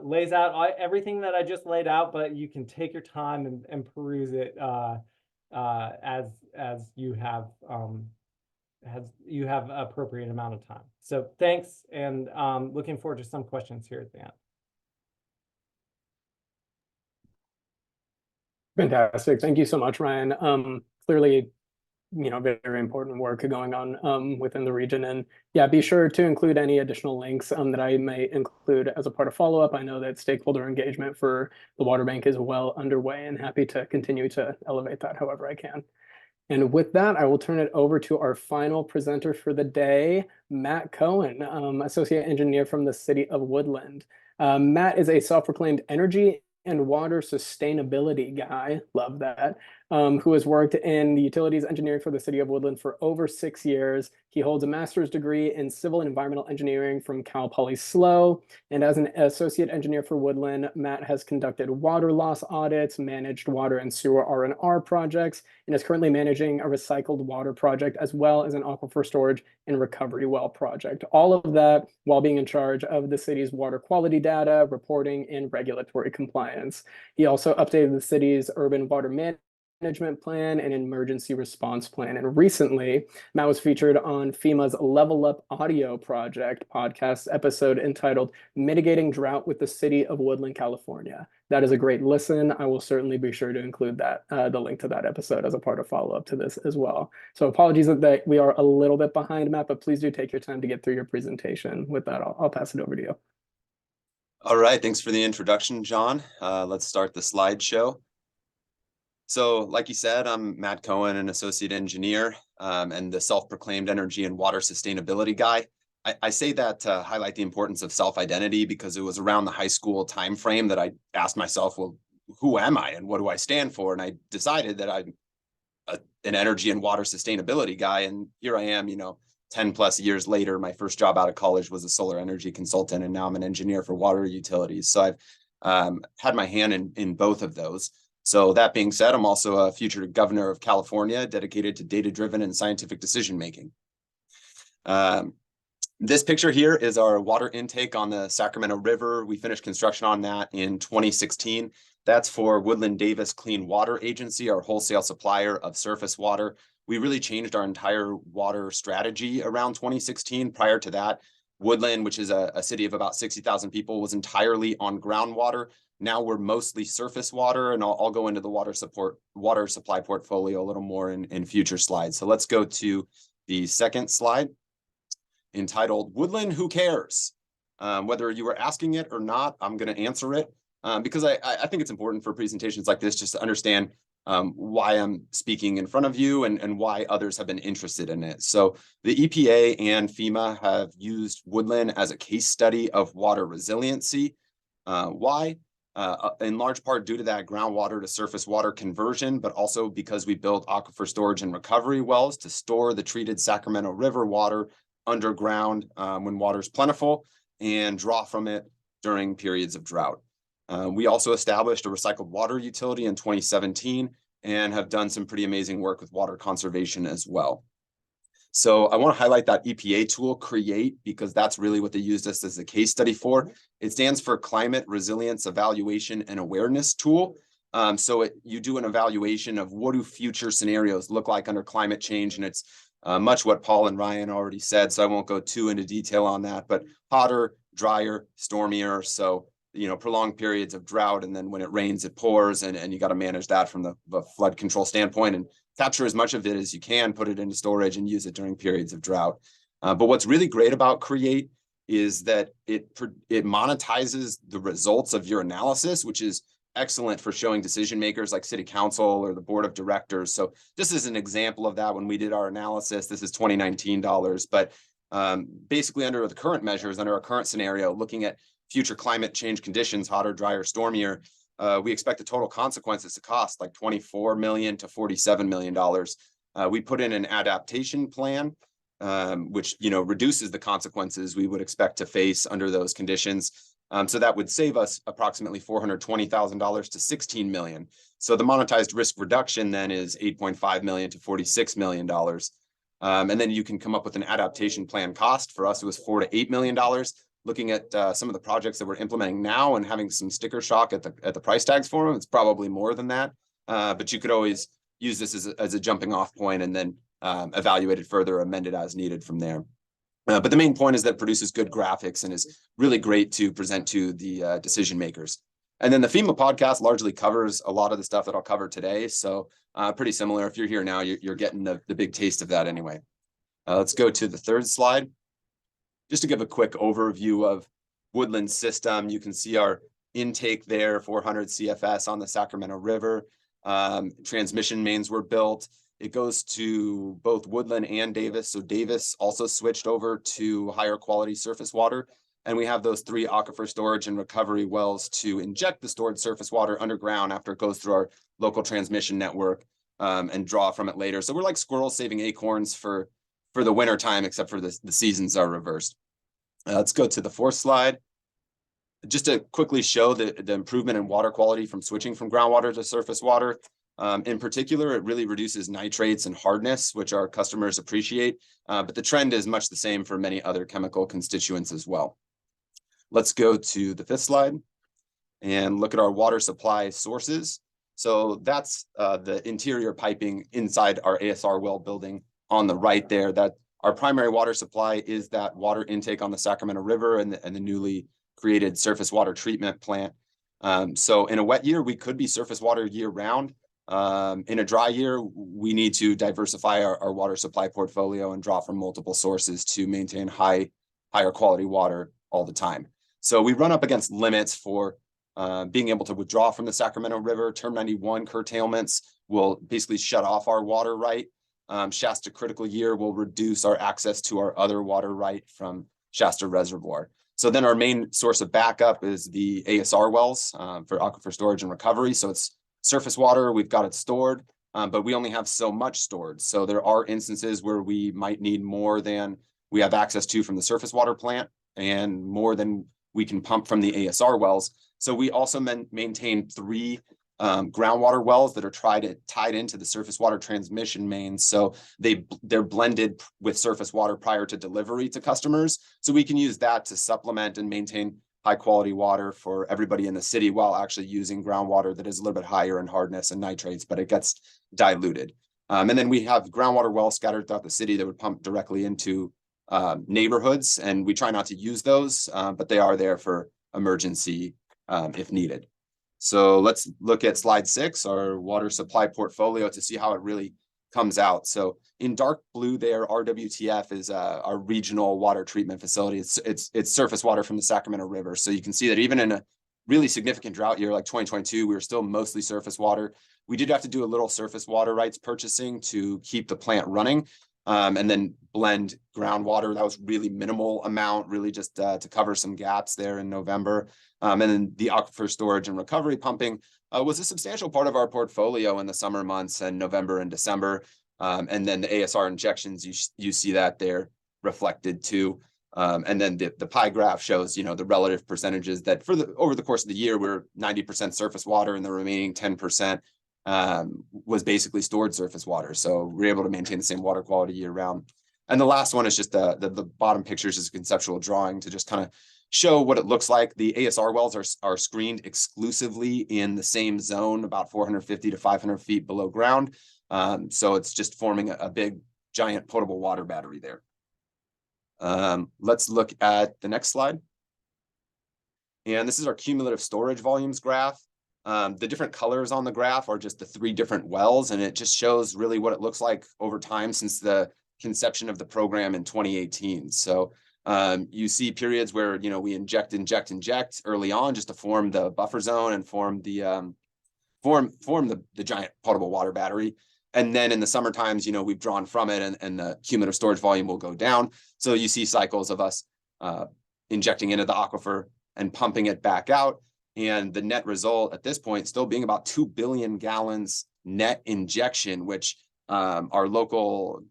lays out everything that I just laid out, but you can take your time and peruse it as you have appropriate amount of time. So thanks, and looking forward to some questions here at the end. Fantastic. Thank you so much, Ryan. Clearly, very important work going on within the region. And yeah, be sure to include any additional links that I may include as a part of follow-up. I know that stakeholder engagement for the water bank is well underway, and happy to continue to elevate that however I can. And with that, I will turn it over to our final presenter for the day, Matt Cohen, Associate Engineer from the City of Woodland. Matt is a self-proclaimed energy and water sustainability guy, love that, who has worked in the utilities engineering for the City of Woodland for over 6 years. He holds a master's degree in civil and environmental engineering from Cal Poly SLO. And as an associate engineer for Woodland, Matt has conducted water loss audits, managed water and sewer R&R projects, and is currently managing a recycled water project, as well as an aquifer storage and recovery well project. All of that while being in charge of the city's water quality data, reporting, and regulatory compliance. He also updated the city's urban water management plan and emergency response plan. And recently, Matt was featured on FEMA's Level Up Audio Project podcast episode entitled Mitigating Drought with the City of Woodland, California. That is a great listen. I will certainly be sure to include that, the link to that episode as a part of follow-up to this as well. So apologies that we are a little bit behind, Matt, but please do take your time to get through your presentation. With that, I'll pass it over to you. All right, thanks for the introduction, John. Let's start the slideshow. So like you said, I'm Matt Cohen, an associate engineer and the self-proclaimed energy and water sustainability guy. I say that to highlight the importance of self-identity, because it was around the high school timeframe that I asked myself, well, who am I and what do I stand for? And I decided that I'm an energy and water sustainability guy. And here I am, 10 plus years later. My first job out of college was a solar energy consultant, and now I'm an engineer for water utilities. So I've had my hand in both of those. So that being said, I'm also a future governor of California, dedicated to data-driven and scientific decision-making. This picture here is our water intake on the Sacramento River. We finished construction on that in 2016. That's for Woodland Davis Clean Water Agency, our wholesale supplier of surface water. We really changed our entire water strategy around 2016. Prior to that, Woodland, which is a city of about 60,000 people, was entirely on groundwater. Now we're mostly surface water, and I'll go into the water supply portfolio a little more in future slides. So let's go to the second slide, entitled Woodland, Who Cares? Whether you were asking it or not, I'm going to answer it because I think it's important for presentations like this just to understand why I'm speaking in front of you and why others have been interested in it. So the EPA and FEMA have used Woodland as a case study of water resiliency. Why? In large part due to that groundwater to surface water conversion, but also because we built aquifer storage and recovery wells to store the treated Sacramento River water underground when water's plentiful and draw from it during periods of drought. We also established a recycled water utility in 2017 and have done some pretty amazing work with water conservation as well. So I want to highlight that EPA tool, CREATE, because that's really what they used this as a case study for. It stands for Climate Resilience Evaluation and Awareness Tool. You do an evaluation of what do future scenarios look like under climate change, and it's much what Paul and Ryan already said, so I won't go too into detail on that, but hotter, drier, stormier, so prolonged periods of drought, and then when it rains, it pours, and you got to manage that from the flood control standpoint and capture as much of it as you can, put it into storage, and use it during periods of drought. But what's really great about CREATE is that it monetizes the results of your analysis, which is excellent for showing decision makers like city council or the board of directors. So this is an example of that. When we did our analysis, this is 2019 dollars, but basically under the current measures, under our current scenario, looking at future climate change conditions, hotter, drier, stormier, we expect the total consequences to cost like $24 million to $47 million. We put in an adaptation plan, which reduces the consequences we would expect to face under those conditions. So that would save us approximately $420,000 to $16 million. So the monetized risk reduction then is $8.5 million to $46 million. And then you can come up with an adaptation plan cost. For us, it was $4 to $8 million. Looking at some of the projects that we're implementing now and having some sticker shock at the price tags for them, it's probably more than that. But you could always use this as a jumping off point and then evaluate it further, amend it as needed from there. But the main point is that it produces good graphics and is really great to present to the decision makers. And then the FEMA podcast largely covers a lot of the stuff that I'll cover today. So pretty similar. If you're here now, you're getting the big taste of that anyway. Let's go to the third slide. Just to give a quick overview of Woodland's system, you can see our intake there, 400 CFS on the Sacramento River. Transmission mains were built. It goes to both Woodland and Davis. So Davis also switched over to higher quality surface water. And we have those 3 aquifer storage and recovery wells to inject the stored surface water underground after it goes through our local transmission network and draw from it later. So we're like squirrels saving acorns for the winter time, except for the seasons are reversed. Let's go to the fourth slide. Just to quickly show the improvement in water quality from switching from groundwater to surface water. In particular, it really reduces nitrates and hardness, which our customers appreciate. But the trend is much the same for many other chemical constituents as well. Let's go to the fifth slide and look at our water supply sources. So that's the interior piping inside our ASR well building on the right there. That our primary water supply is that water intake on the Sacramento River and the newly created surface water treatment plant. So in a wet year, we could be surface water year round. In a dry year, we need to diversify our water supply portfolio and draw from multiple sources to maintain higher quality water all the time. So we run up against limits for being able to withdraw from the Sacramento River. Term 91 curtailments will basically shut off our water right. Shasta critical year will reduce our access to our other water right from Shasta Reservoir. So then our main source of backup is the ASR wells for aquifer storage and recovery. So it's surface water, we've got it stored, but we only have so much stored. So there are instances where we might need more than we have access to from the surface water plant and more than we can pump from the ASR wells. So we also maintain 3 groundwater wells that are tied into the surface water transmission mains. So they're blended with surface water prior to delivery to customers. So we can use that to supplement and maintain high quality water for everybody in the city while actually using groundwater that is a little bit higher in hardness and nitrates, but it gets diluted. And then we have groundwater wells scattered throughout the city that would pump directly into neighborhoods, and we try not to use those, but they are there for emergency if needed. So let's look at slide 6, our water supply portfolio, to see how it really comes out. So in dark blue there, RWTF is our regional water treatment facility. It's surface water from the Sacramento River. So you can see that even in a really significant drought year like 2022, we were still mostly surface water. We did have to do a little surface water rights purchasing to keep the plant running, and then blend groundwater. That was really minimal amount, really just to cover some gaps there in November. And then the aquifer storage and recovery pumping was a substantial part of our portfolio in the summer months and November and December. And then the ASR injections, you see that there reflected too. And then the pie graph shows, the relative percentages that over the course of the year, we're 90% surface water, and the remaining 10% was basically stored surface water. So we're able to maintain the same water quality year round. And the last one is just the bottom pictures is a conceptual drawing to just kind of show what it looks like. The ASR wells are screened exclusively in the same zone, about 450 to 500 feet below ground. So it's just forming a big, giant potable water battery there. Let's look at the next slide. And this is our cumulative storage volumes graph. The different colors on the graph are just the 3 different wells, and it just shows really what it looks like over time since the conception of the program in 2018. So you see periods where we inject early on just to form the buffer zone and form the giant potable water battery. And then in the summer times, we've drawn from it, and the cumulative storage volume will go down. So you see cycles of us injecting into the aquifer and pumping it back out. And the net result at this point still being about 2 billion gallons net injection, which our local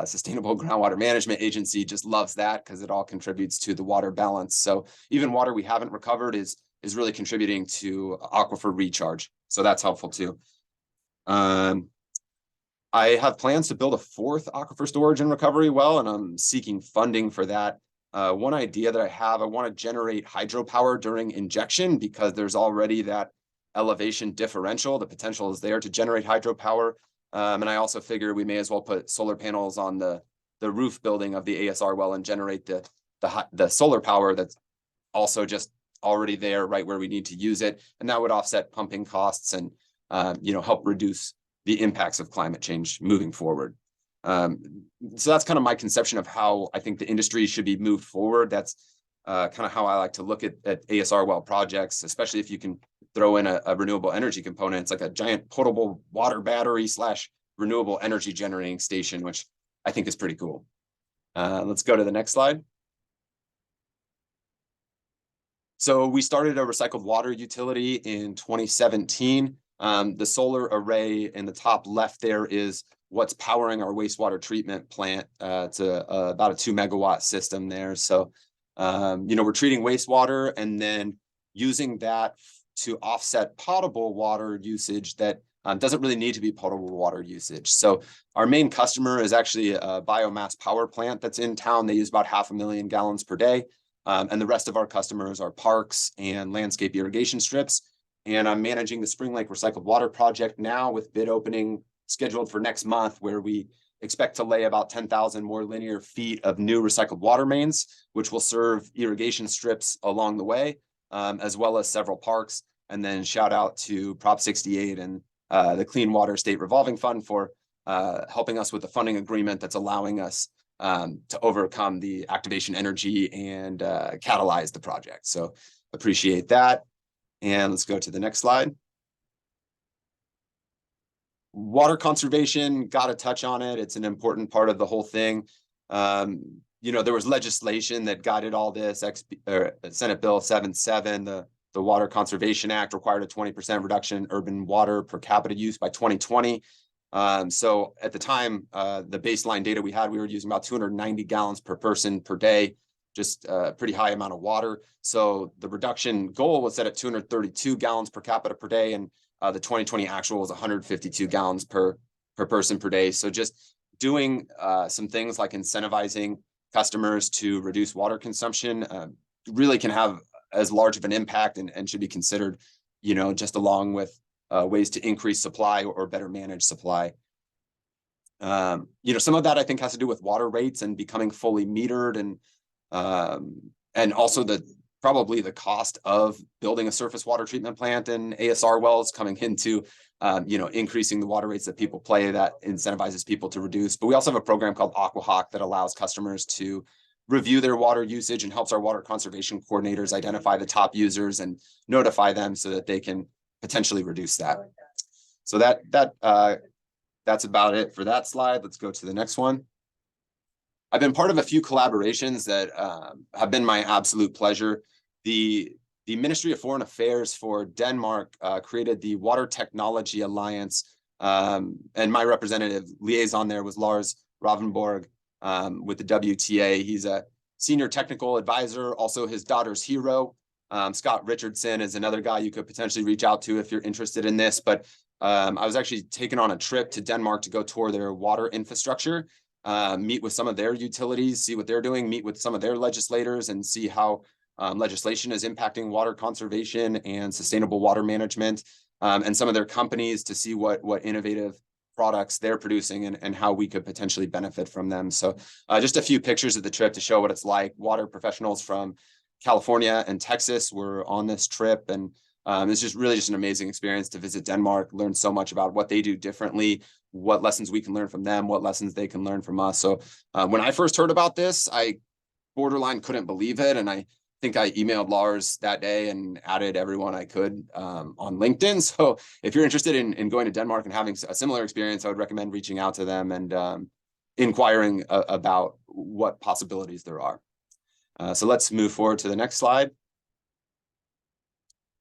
sustainable groundwater management agency just loves that because it all contributes to the water balance. So even water we haven't recovered is really contributing to aquifer recharge. So that's helpful too. I have plans to build a 4th aquifer storage and recovery well, and I'm seeking funding for that. One idea that I want to generate hydropower during injection because there's already that elevation differential. The potential is there to generate hydropower. And I also figure we may as well put solar panels on the roof building of the ASR well and generate the solar power that's also just already there right where we need to use it. And that would offset pumping costs and help reduce the impacts of climate change moving forward. So that's kind of my conception of how I think the industry should be moved forward. That's kind of how I like to look at ASR well projects, especially if you can throw in a renewable energy component. It's like a giant potable water battery / renewable energy generating station, which I think is pretty cool. Let's go to the next slide. So we started a recycled water utility in 2017. The solar array in the top left there is what's powering our wastewater treatment plant. It's about a 2 megawatt system there. So, we're treating wastewater and then using that to offset potable water usage that doesn't really need to be potable water usage. So our main customer is actually a biomass power plant that's in town. They use about 500,000 gallons per day. And the rest of our customers are parks and landscape irrigation strips. And I'm managing the Spring Lake Recycled Water Project now with bid opening scheduled for next month, where we expect to lay about 10,000 more linear feet of new recycled water mains, which will serve irrigation strips along the way, as well as several parks. And then shout out to Prop 68 and the Clean Water State Revolving Fund for helping us with the funding agreement that's allowing us to overcome the activation energy and catalyze the project. So appreciate that. And let's go to the next slide. Water conservation, got to touch on it. It's an important part of the whole thing. There was legislation that guided all this. Senate Bill 77, the Water Conservation Act, required a 20% reduction in urban water per capita use by 2020. So at the time, the baseline data we had, we were using about 290 gallons per person per day, just a pretty high amount of water. So the reduction goal was set at 232 gallons per capita per day. And The 2020 actual was 152 gallons per person per day. So just doing some things like incentivizing customers to reduce water consumption really can have as large of an impact and should be considered, just along with ways to increase supply or better manage supply. Some of that I think has to do with water rates and becoming fully metered, and also probably the cost of building a surface water treatment plant and ASR wells coming into increasing the water rates that people pay, that incentivizes people to reduce. But we also have a program called Aquahawk that allows customers to review their water usage and helps our water conservation coordinators identify the top users and notify them so that they can potentially reduce that. So that's about it for that slide. Let's go to the next one. I've been part of a few collaborations that have been my absolute pleasure. The Ministry of Foreign Affairs for Denmark created the Water Technology Alliance, and my representative liaison there was Lars Ravenborg with the WTA. He's a senior technical advisor, also his daughter's hero. Scott Richardson is another guy you could potentially reach out to if you're interested in this. But I was actually taken on a trip to Denmark to go tour their water infrastructure, meet with some of their utilities, see what they're doing, meet with some of their legislators, and see how legislation is impacting water conservation and sustainable water management, and some of their companies to see what innovative products they're producing and how we could potentially benefit from them. So just a few pictures of the trip to show what it's like. Water professionals from California and Texas were on this trip, and it's just an amazing experience to visit Denmark, learn so much about what they do differently, what lessons we can learn from them, what lessons they can learn from us. So when I first heard about this, I borderline couldn't believe it. And I think I emailed Lars that day and added everyone I could on LinkedIn. So if you're interested in going to Denmark and having a similar experience, I would recommend reaching out to them and inquiring about what possibilities there are. So let's move forward to the next slide.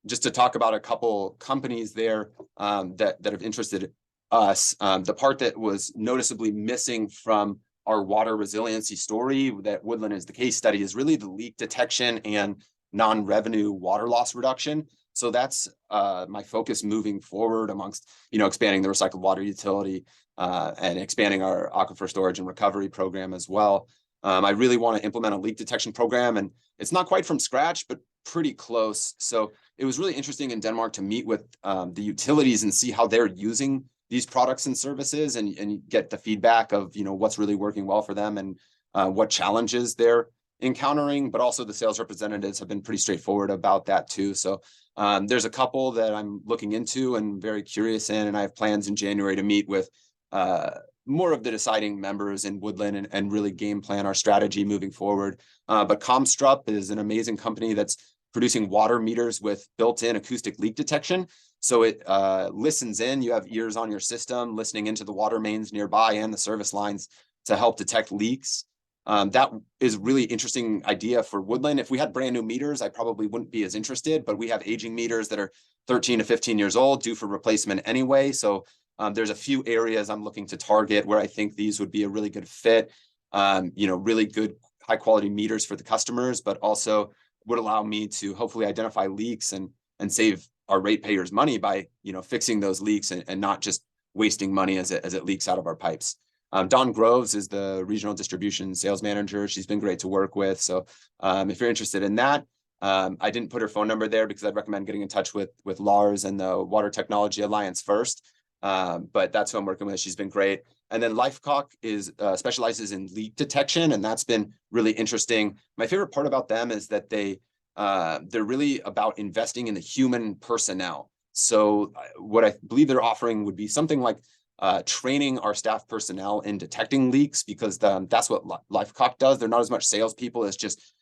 Just to talk about a couple companies there that have interested us. The part that was noticeably missing from our water resiliency story, that Woodland is the case study, is really the leak detection and non-revenue water loss reduction. So that's my focus moving forward, amongst expanding the recycled water utility and expanding our aquifer storage and recovery program as well. I really want to implement a leak detection program, and it's not quite from scratch, but pretty close. So it was really interesting in Denmark to meet with the utilities and see how they're using these products and services, and get the feedback of what's really working well for them and what challenges they're encountering. But also the sales representatives have been pretty straightforward about that too. So there's a couple that I'm looking into and very curious in, and I have plans in January to meet with more of the deciding members in Woodland and really game plan our strategy moving forward. But Comstrup is an amazing company that's producing water meters with built-in acoustic leak detection. So it listens in, you have ears on your system, listening into the water mains nearby and the service lines to help detect leaks. That is a really interesting idea for Woodland. If we had brand new meters, I probably wouldn't be as interested, but we have aging meters that are 13 to 15 years old, due for replacement anyway. So there's a few areas I'm looking to target where I think these would be a really good fit. Really good high quality meters for the customers, but also would allow me to hopefully identify leaks and save our ratepayers money by fixing those leaks and not just wasting money as it leaks out of our pipes. Dawn Groves is the regional distribution sales manager. She's been great to work with. So if you're interested in that, I didn't put her phone number there because I'd recommend getting in touch with Lars and the Water Technology Alliance first. But that's who I'm working with. She's been great. And then Lifecock specializes in leak detection, and that's been really interesting. My favorite part about them is that they're really about investing in the human personnel. So what I believe they're offering would be something like training our staff personnel in detecting leaks, because that's what Lifecock does. They're not as much salespeople as just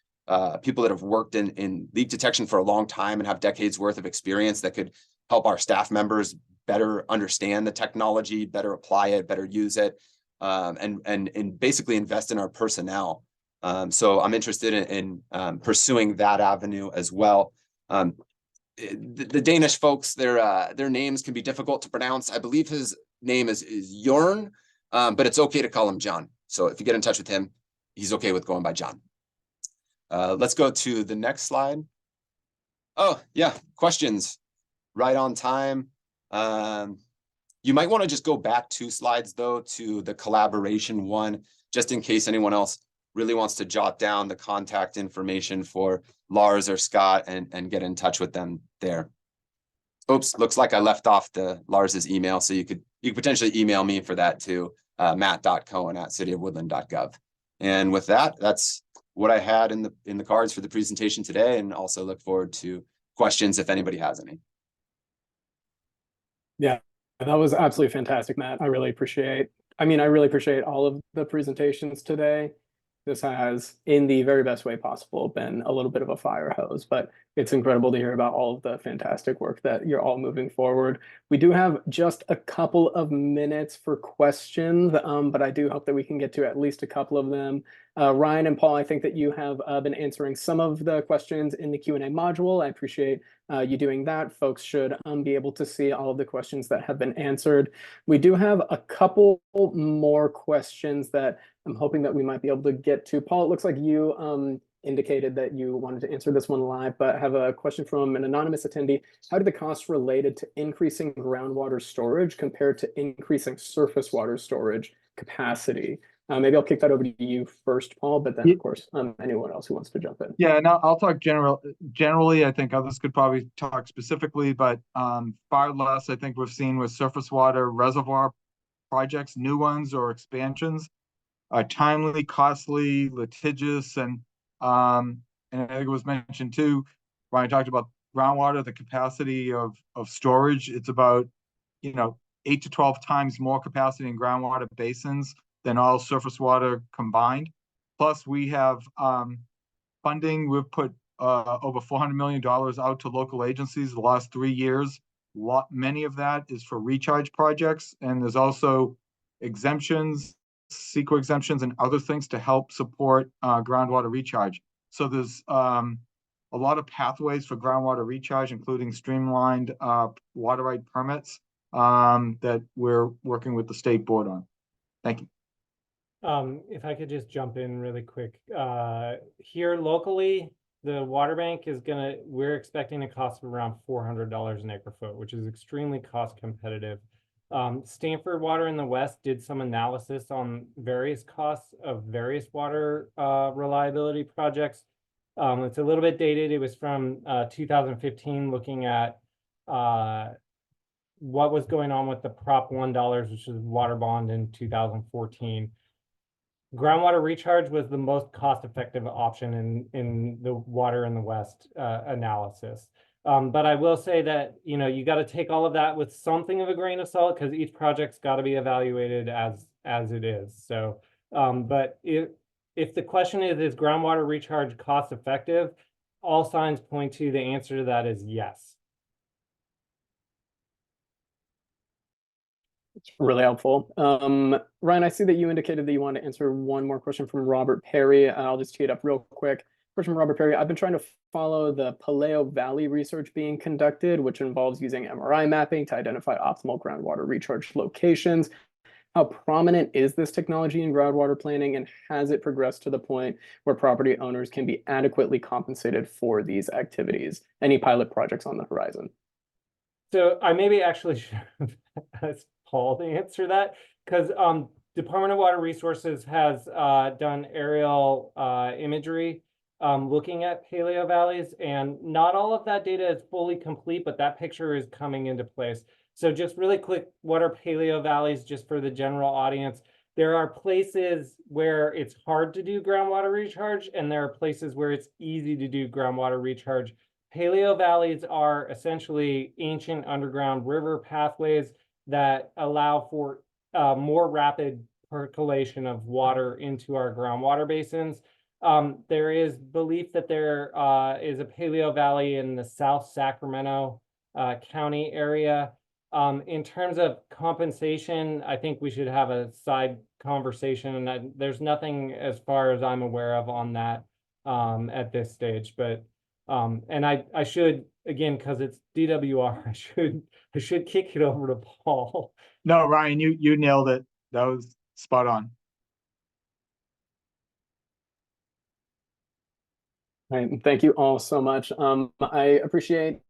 people that have worked in leak detection for a long time and have decades worth of experience that could help our staff members better understand the technology, better apply it, better use it, and basically invest in our personnel. So I'm interested in pursuing that avenue as well. The Danish folks, their names can be difficult to pronounce. I believe his name is Jørn, but it's okay to call him John. So if you get in touch with him, he's okay with going by John. Let's go to the next slide. Oh, yeah, questions. Right on time. You might want to just go back 2 slides though to the collaboration one, just in case anyone else really wants to jot down the contact information for Lars or Scott and get in touch with them there. Oops, looks like I left off the Lars's email, so you could potentially email me for that too, matt.cohen@cityofwoodland.gov. And with that, that's what I had in the cards for the presentation today, and also look forward to questions if anybody has any. Yeah, that was absolutely fantastic, Matt. I really appreciate all of the presentations today. This has, in the very best way possible, been a little bit of a fire hose, but it's incredible to hear about all of the fantastic work that you're all moving forward. We do have just a couple of minutes for questions, but I do hope that we can get to at least a couple of them. Ryan and Paul, I think that you have been answering some of the questions in the Q&A module. I appreciate you doing that. Folks should be able to see all of the questions that have been answered. We do have a couple more questions that I'm hoping that we might be able to get to. Paul, it looks like you indicated that you wanted to answer this one live, but I have a question from an anonymous attendee. How do the costs related to increasing groundwater storage compare to increasing surface water storage capacity? Maybe I'll kick that over to you first, Paul, but then, of course, anyone else who wants to jump in. Yeah, and I'll talk generally. I think others could probably talk specifically, but far less I think we've seen with surface water reservoir projects, new ones or expansions, are timely, costly, litigious, and I think it was mentioned too, Ryan talked about groundwater, the capacity of storage. It's about 8 to 12 times more capacity in groundwater basins than all surface water combined. Plus, we have funding. We've put over $400 million out to local agencies the last 3 years. Many of that is for recharge projects, and there's also exemptions, CEQA exemptions, and other things to help support groundwater recharge. So there's a lot of pathways for groundwater recharge, including streamlined water right permits that we're working with the state board on. Thank you. If I could just jump in really quick. Here locally, the water bank we're expecting a cost of around $400 an acre foot, which is extremely cost competitive. Stanford Water in the West did some analysis on various costs of various water reliability projects. It's a little bit dated. It was from 2015, looking at what was going on with the Prop $1, which is water bond in 2014. Groundwater recharge was the most cost-effective option in the water in the West analysis. But I will say that, you got to take all of that with something of a grain of salt, because each project's got to be evaluated as it is. So, but if the question is groundwater recharge cost effective, all signs point to the answer to that is yes. Really helpful. Ryan, I see that you indicated that you want to answer one more question from Robert Perry. I'll just tee it up real quick. Question from Robert Perry. I've been trying to follow the Paleo Valley research being conducted, which involves using MRI mapping to identify optimal groundwater recharge locations. How prominent is this technology in groundwater planning, and has it progressed to the point where property owners can be adequately compensated for these activities? Any pilot projects on the horizon? So I maybe actually should ask Paul to answer that, because Department of Water Resources has done aerial imagery looking at paleo valleys, and not all of that data is fully complete, but that picture is coming into place. So just really quick, what are paleo valleys, just for the general audience? There are places where it's hard to do groundwater recharge, and there are places where it's easy to do groundwater recharge. Paleo valleys are essentially ancient underground river pathways that allow for more rapid percolation of water into our groundwater basins. There is belief that there is a paleo valley in the South Sacramento County area. In terms of compensation, I think we should have a side conversation, and there's nothing as far as I'm aware of on that at this stage. But and I should, again, because it's DWR, I should kick it over to Paul. No, Ryan, you nailed it. That was spot on. Right. Thank you all so much. I appreciate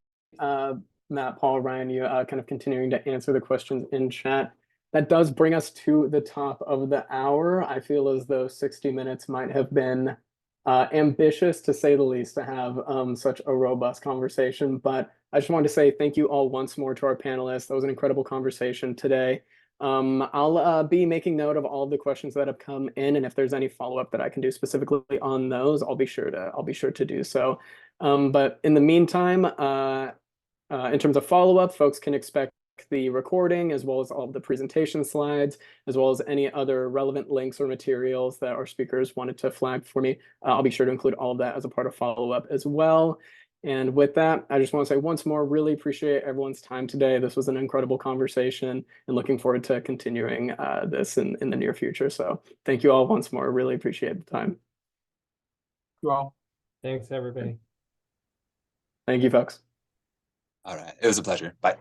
Matt, Paul, Ryan, you kind of continuing to answer the questions in chat. That does bring us to the top of the hour. I feel as though 60 minutes might have been ambitious, to say the least, to have such a robust conversation. But I just wanted to say thank you all once more to our panelists. That was an incredible conversation today. I'll be making note of all of the questions that have come in, and if there's any follow-up that I can do specifically on those, I'll be sure to do so. But in the meantime, in terms of follow-up, folks can expect the recording as well as all of the presentation slides, as well as any other relevant links or materials that our speakers wanted to flag for me. I'll be sure to include all of that as a part of follow-up as well. And with that, I just want to say once more, really appreciate everyone's time today. This was an incredible conversation and looking forward to continuing this in the near future. So thank you all once more. Really appreciate the time. Well, Thanks, everybody. Thank you, folks. All right. It was a pleasure. Bye.